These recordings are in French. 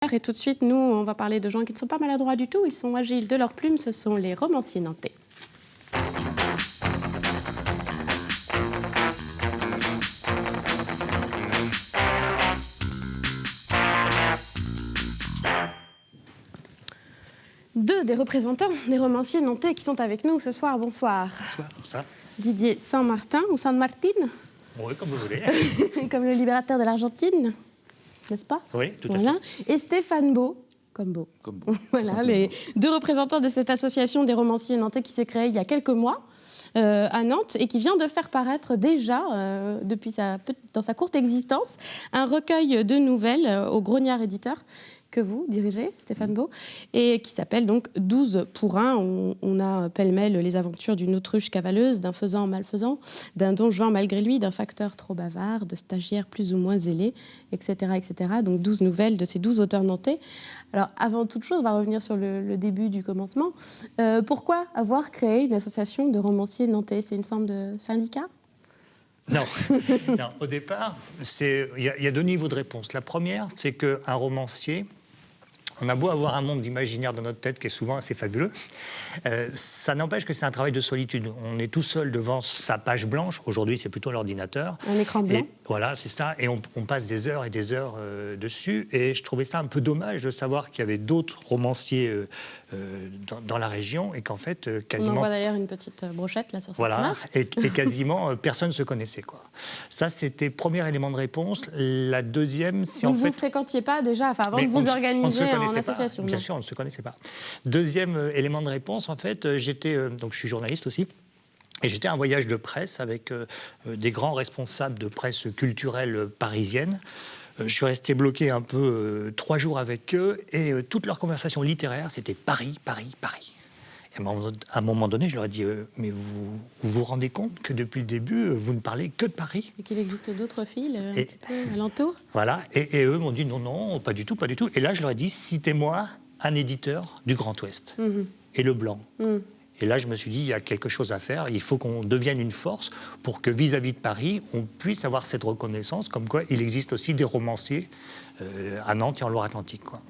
Et tout de suite, nous, on va parler de gens qui ne sont pas maladroits du tout. Ils sont agiles de leur plume. Ce sont les romanciers nantais. Deux des représentants des romanciers nantais qui sont avec nous ce soir. Bonsoir. Bonsoir. Ça. Didier Saint-Martin ou Saint-Martin. Oui, comme vous voulez. Comme le libérateur de l'Argentine, n'est-ce pas? Oui, tout à fait. Et Stéphane Beau. Comme Beau. Voilà, les deux représentants de cette association des romanciers nantais qui s'est créée il y a quelques mois à Nantes et qui vient de faire paraître déjà, dans sa courte existence, un recueil de nouvelles au Grognard Éditeur que vous dirigez, Stéphane Beau, et qui s'appelle donc 12 pour 1. On a pêle-mêle les aventures d'une autruche cavaleuse, d'un faisan malfaisant, d'un don Juan malgré lui, d'un facteur trop bavard, de stagiaires plus ou moins zélés, etc., etc. Donc 12 nouvelles de ces 12 auteurs nantais. Alors, avant toute chose, on va revenir sur le début du commencement. Pourquoi avoir créé une association de romanciers nantais? C'est une forme de syndicat? Non. Non, au départ, il y a deux niveaux de réponse. La première, c'est qu'un romancier, on a beau avoir un monde d'imaginaire dans notre tête qui est souvent assez fabuleux, ça n'empêche que c'est un travail de solitude. On est tout seul devant sa page blanche. Aujourd'hui, c'est plutôt l'ordinateur. Un écran blanc. Et voilà, c'est ça. Et on passe des heures et des heures dessus. Et je trouvais ça un peu dommage de savoir qu'il y avait d'autres romanciers dans la région et qu'en fait, quasiment... On en voit d'ailleurs une petite brochette là sur cette voilà, image. et quasiment personne ne se connaissait, quoi. Ça, c'était le premier élément de réponse. La deuxième, c'est en fait... Vous ne fréquentiez pas déjà, avant de vous organiser en association? Bien sûr, on ne se connaissait pas. Deuxième élément de réponse, en fait, donc je suis journaliste aussi, et j'étais à un voyage de presse avec des grands responsables de presse culturelle parisienne. Je suis resté bloqué un peu 3 jours avec eux, et toute leur conversation littéraire, c'était Paris, Paris, Paris. Et à un moment donné, je leur ai dit mais vous rendez compte que depuis le début, vous ne parlez que de Paris? Et qu'il existe d'autres villes un petit peu alentour? Voilà, et eux m'ont dit non, pas du tout, pas du tout. Et là, je leur ai dit, citez-moi un éditeur du Grand Ouest. Et le blanc. Et là, je me suis dit, il y a quelque chose à faire. Il faut qu'on devienne une force pour que vis-à-vis de Paris, on puisse avoir cette reconnaissance, comme quoi il existe aussi des romanciers à Nantes et en Loire-Atlantique, quoi.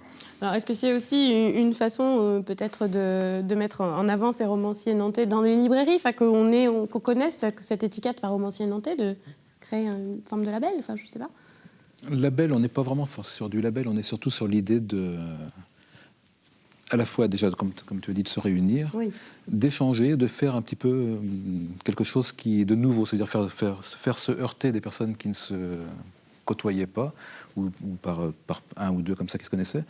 Alors, est-ce que c'est aussi une façon peut-être de mettre en avant ces romanciers nantais dans les librairies, qu'on connaisse cette étiquette romancier nantais, de créer une forme de label, je ne sais pas. Label, on n'est pas vraiment sur du label, on est surtout sur l'idée de... à la fois déjà, comme tu as dit, de se réunir, oui, d'échanger, de faire un petit peu quelque chose qui est de nouveau, c'est-à-dire faire se heurter des personnes qui ne se côtoyaient pas, ou par un ou deux comme ça qui se connaissaient,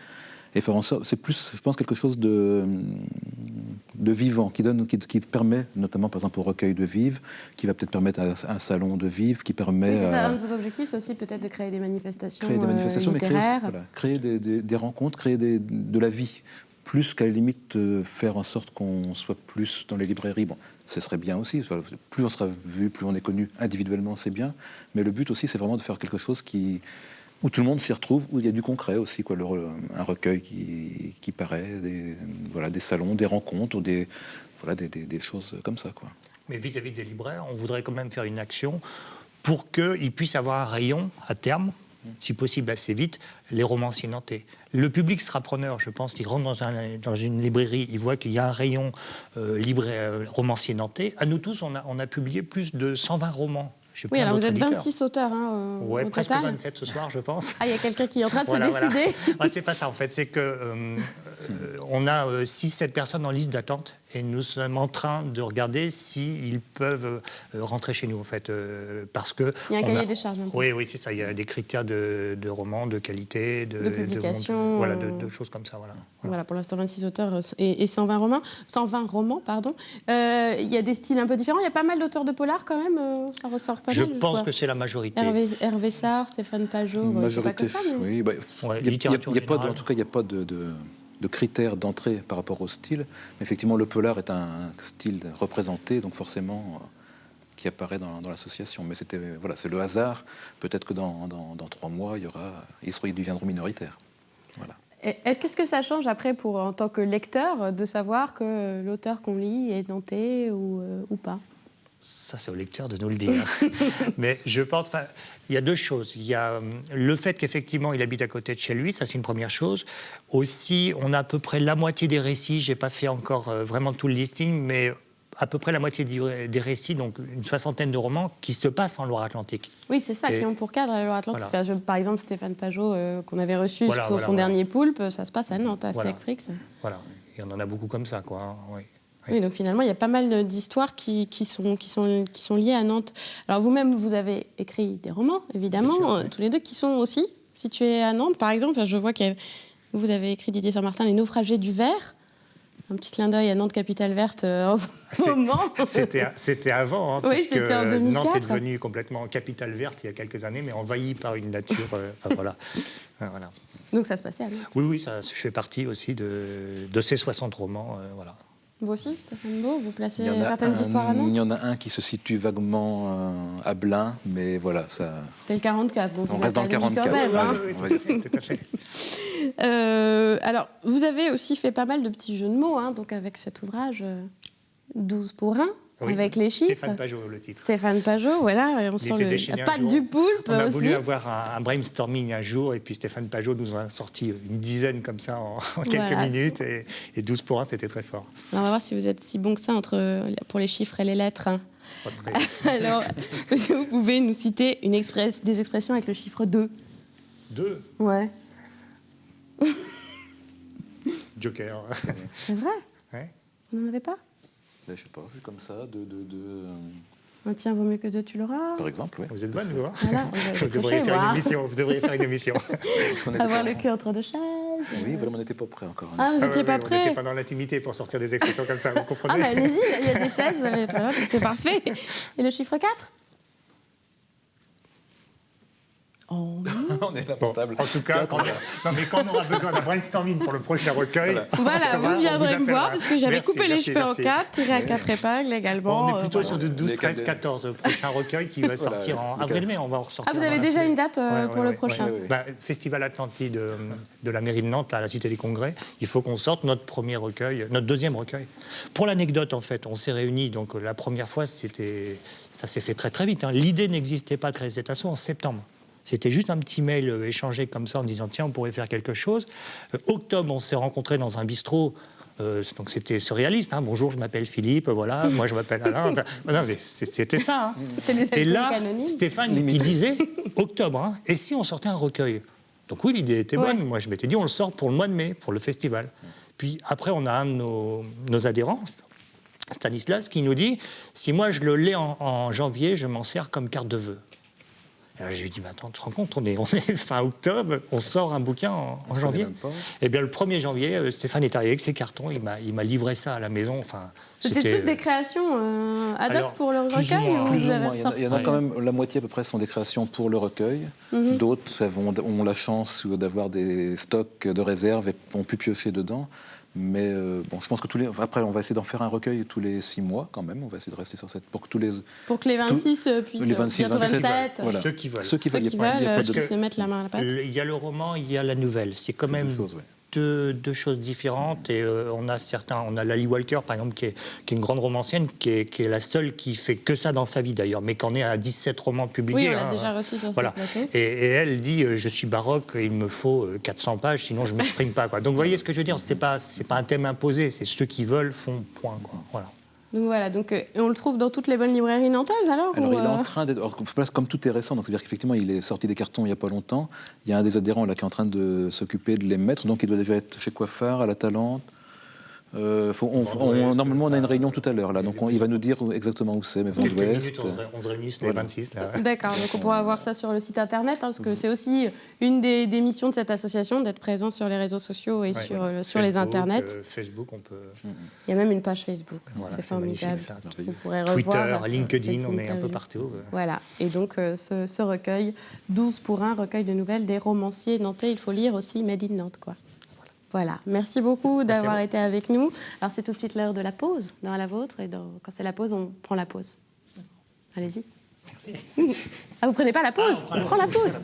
et faire en sorte, c'est plus, je pense, quelque chose de vivant, qui permet, notamment par exemple au recueil de Vive, qui va peut-être permettre à un salon de Vive, qui permet... Oui, c'est ça, un de vos objectifs, c'est aussi peut-être de créer des manifestations littéraires. Mais créer des rencontres, créer de la vie, plus qu'à la limite faire en sorte qu'on soit plus dans les librairies. Bon, ce serait bien aussi, plus on sera vu, plus on est connu individuellement, c'est bien, mais le but aussi, c'est vraiment de faire quelque chose où tout le monde s'y retrouve, où il y a du concret aussi, quoi, un recueil qui paraît, des salons, des rencontres, ou des choses comme ça, quoi. Mais vis-à-vis des libraires, on voudrait quand même faire une action pour qu'ils puissent avoir un rayon à terme, si possible assez vite, les romanciers nantais. Le public sera preneur, je pense, il rentre dans une librairie, il voit qu'il y a un rayon romancier nantais. À nous tous, on a publié plus de 120 romans. Oui, alors vous êtes 26 auteurs ouais, au presque total. 27 ce soir, je pense. Ah, il y a quelqu'un qui est en train de se décider. Voilà. Ouais, c'est pas ça, en fait. C'est qu'on a 6-7 personnes en liste d'attente et nous sommes en train de regarder s'ils peuvent rentrer chez nous, en fait. Parce que il y a un cahier des charges. Oui, c'est ça. Il y a des critères de romans, de qualité, de publication. Voilà, de choses comme ça. Voilà, pour l'instant, 26 auteurs et 120 romans. 120 romans, pardon. Il y a des styles un peu différents. Il y a pas mal d'auteurs de polar, quand même. Ça ressort pas mal. Je pense que c'est la majorité. Hervé Sarr, Stéphane Pajot, c'est pas que ça. Mais... Oui, il n'y a pas, en tout cas, il n'y a pas de critères d'entrée par rapport au style. Mais effectivement, le polar est un style représenté, donc forcément qui apparaît dans l'association. Mais c'est le hasard. Peut-être que dans 3 mois, ils deviendront minoritaires. Voilà. Qu'est-ce que ça change après, en tant que lecteur, de savoir que l'auteur qu'on lit est nantais ou pas? Ça, c'est au lecteur de nous le dire. Mais je pense, il y a deux choses. Il y a le fait qu'effectivement, il habite à côté de chez lui, ça c'est une première chose. Aussi, on a à peu près la moitié des récits, je n'ai pas fait encore vraiment tout le listing, mais à peu près la moitié des récits, donc une 60aine de romans, qui se passent en Loire-Atlantique. Oui, c'est ça, qui ont pour cadre la Loire-Atlantique. Voilà. Enfin, par exemple, Stéphane Pajot, qu'on avait reçu sur son dernier Poulpe, ça se passe à Nantes, à Steak Fricks. Voilà, et on en a beaucoup comme ça, quoi. Hein. Oui. Oui, donc finalement, il y a pas mal d'histoires qui sont liées à Nantes. Alors vous-même, vous avez écrit des romans, évidemment, tous les deux, qui sont aussi situés à Nantes. Par exemple, je vois que vous avez écrit, Didier Saint-Martin, Les naufragés du Ver. Un petit clin d'œil à Nantes, capitale verte, en ce moment. C'était avant, hein, oui, puisque c'était en 2004. Nantes est devenue complètement capitale verte il y a quelques années, mais envahie par une nature... voilà. Voilà. Donc ça se passait à Nantes. Oui, ça, je fais partie aussi de ces 60 romans, voilà. Vous aussi, Stéphane Beau, vous placez certaines histoires à Nantes? Il y en a un qui se situe vaguement à Blain, mais voilà, ça... C'est le 44, donc on reste dans le 44. Quand même, hein. Oui, tout à fait. Alors, vous avez aussi fait pas mal de petits jeux de mots, hein, donc avec cet ouvrage 12 pour 1, oui, avec les chiffres. Stéphane Pajot, le titre. Stéphane Pajot, voilà, et on sent la patte du poulpe. On a aussi. voulu avoir un brainstorming un jour, et puis Stéphane Pajot nous en a sorti une dizaine comme ça en quelques minutes, et 12 pour 1, c'était très fort. Alors, on va voir si vous êtes si bon que ça pour les chiffres et les lettres. Alors, vous pouvez nous citer des expressions avec le chiffre 2. 2 ? Ouais. Joker. C'est vrai ? Ouais. Vous n'en avez pas ? Je ne sais pas, vu comme ça, Un tien vaut mieux que deux, tu l'auras. Par exemple, oui. Vous êtes bonne, vous, hein? Voilà, vous devriez faire une émission. Avoir le cul entre deux chaises. Oui, vraiment, on n'était pas prêts encore. Hein. Ah, vous n'étiez pas prêts? On n'était pas dans l'intimité pour sortir des expressions comme ça, vous comprenez? Ah, mais allez-y, il y a des chaises, vous avez voilà, c'est parfait. Et le chiffre 4? Oh. On est lamentable. En tout cas, quand on aura besoin d'un brainstorming pour le prochain recueil... Voilà, vous viendrez me voir, parce que j'avais coupé les cheveux en 4, tiré à 4 épingles également. On est plutôt sur de 12, 13, 14 prochain recueil qui va sortir en avril-mai. On va en ressortir. Ah, vous avez déjà une date pour le prochain? Festival Atlantide de la mairie de Nantes, à la Cité des Congrès. Il faut qu'on sorte notre premier recueil, notre deuxième recueil. Pour l'anecdote, en fait, on s'est réunis. Donc la première fois, ça s'est fait très très vite. Hein. L'idée n'existait pas de créer cette asso en septembre. C'était juste un petit mail échangé comme ça en disant tiens, on pourrait faire quelque chose. Octobre, on s'est rencontrés dans un bistrot. Donc c'était surréaliste. Hein. Bonjour, je m'appelle Philippe. Voilà, moi je m'appelle Alain. Non, mais c'était ça. Hein. Et là, Stéphane qui disait octobre. Hein, et si on sortait un recueil? Donc oui, l'idée était bonne. Moi, je m'étais dit on le sort pour le mois de mai, pour le festival. Puis après, on a un de nos adhérents, Stanislas, qui nous dit si moi je le lis en janvier, je m'en sers comme carte de vœux. Alors je lui dis, mais attends, tu te rends compte, on est fin octobre, on sort un bouquin en janvier. Eh bien, le 1er janvier, Stéphane est arrivé avec ses cartons, il m'a livré ça à la maison. Enfin, c'était toutes des créations ad hoc pour le recueil ou vous avez ressorti? Il y en a quand même, la moitié à peu près sont des créations pour le recueil. D'autres ont la chance d'avoir des stocks de réserve et ont pu piocher dedans. Mais bon, je pense que après, on va essayer d'en faire un recueil tous les 6 mois quand même. On va essayer de rester sur cette pour que les 26 puissent bientôt 27. Voilà. Ceux qui veulent puissent se mettre la main à la pâte. Il y a le roman, il y a la nouvelle. C'est quand même deux choses différentes. Et on a Lali Walker par exemple qui est une grande romancienne qui est la seule qui fait que ça dans sa vie d'ailleurs, mais qu'on est à 17 romans publiés. Oui, on l'a déjà reçu sur ce plateau. Et elle dit je suis baroque, il me faut 400 pages, sinon je ne m'exprime pas. Quoi. Donc vous voyez ce que je veux dire, c'est pas un thème imposé, c'est ceux qui veulent font point. Quoi. Voilà. Donc voilà, on le trouve dans toutes les bonnes librairies nantaises alors il est en train d'être... Comme tout est récent, donc c'est-à-dire qu'effectivement il est sorti des cartons il n'y a pas longtemps. Il y a un des adhérents là qui est en train de s'occuper de les mettre, donc il doit déjà être chez Coiffard, à la Talente. Normalement on a une réunion tout à l'heure là, donc il va nous dire exactement où c'est, mais Vent d'Ouest. On se réunit les 26 là. D'accord, donc on pourra voir ça sur le site internet, hein, parce que c'est aussi une des missions de cette association, d'être présent sur les réseaux sociaux et sur les internets. Facebook, on peut... Il y a même une page Facebook, voilà, c'est formidable. Ça. Vous pourrez revoir Twitter, LinkedIn, on est un peu partout. Voilà, et donc ce recueil, 12 pour 1, recueil de nouvelles des romanciers nantais, il faut lire aussi Made in Nantes, quoi. Voilà, merci beaucoup d'avoir été avec nous. Alors c'est tout de suite l'heure de la pause dans la vôtre, et quand c'est la pause, on prend la pause. Allez-y. Merci. Ah, vous prenez pas la pause? On prend la pause.